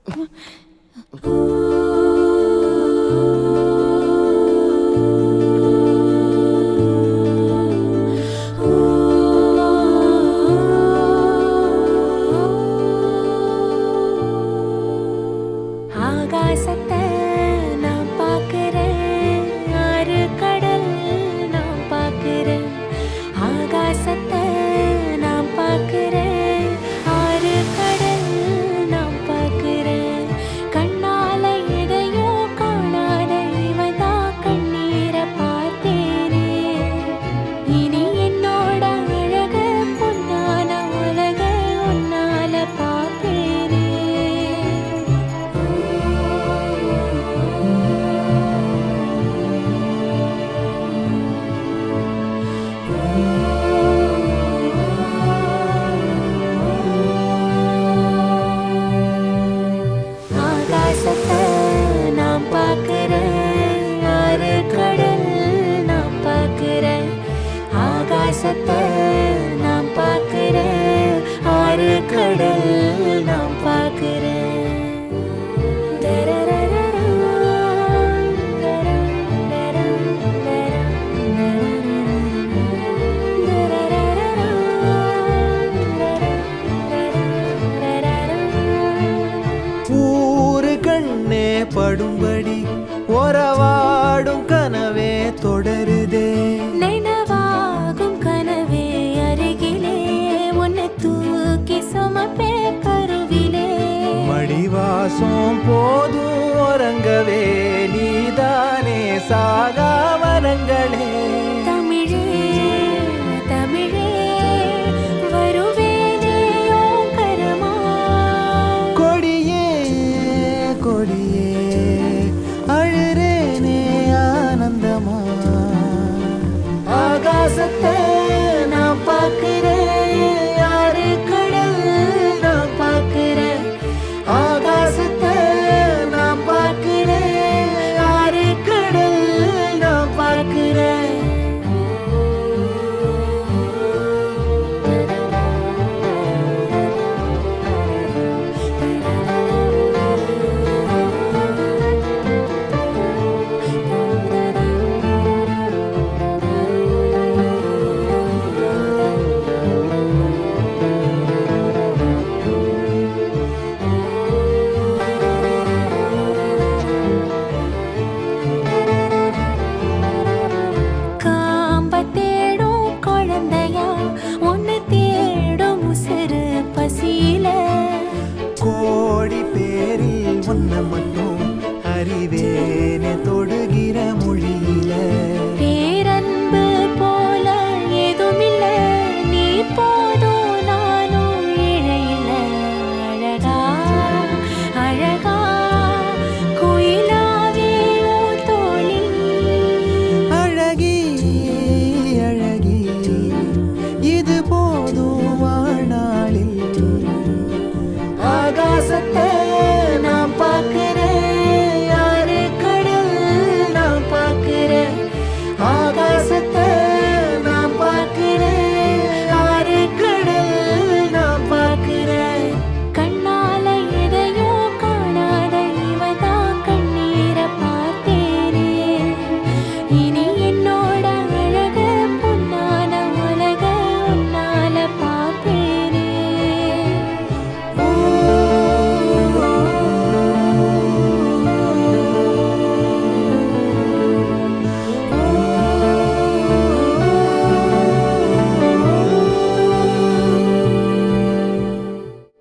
ஆகாசத்தை நான் பார்க்கிறேன், ஆறு கடல் நான் பார்க்கிறேன். ஆகாசத்தை நான் பார்க்கிறேன், ஆறு கடல் நான் பார்க்கிறேன். கண்ணால எதையோ காணாத இவதா கண்ணீரை பார்த்தேனே. இனி என்னோட அழக பொன்னான உலக உன்னால பார்ப்பேனே. ஆகாசத்தை நான் பார்க்கிறேன், ஆறு கடல் நான் பார்க்கிறேன். ஆகாசத்தை நான் பார்க்கிறேன், ஆறு கடல் நான் பார்க்கிறேன். ஊரு கண்ணே படும்படி ஒரவாடும் கனவே தொடருதே. நினைவாகும் கனவே அருகிலே உன்னை தூக்கி சுமப்பே கருவிலே. மடிவாசம் போதும் உறங்கவே நீதானே சாகா வரங்களே. தமிழே தமிழே வருவேனே ஓங்கரமா. கொடியே கொடியே அழுறேனே ஆனந்தமா. ஆகாசத்தை நான் பார்க்கிறேன், ஆறு கடல் நான் பார்க்கிறேன். ஆகாசத்தை நான் பார்க்கிறேன், ஆறு கடல் நான் பார்க்கிறேன். காம்ப தேடும் குழந்தையா ஒன்னு தேடும் உசுறு பசியில. கோடி பேரில் ஒன்ன மட்டும்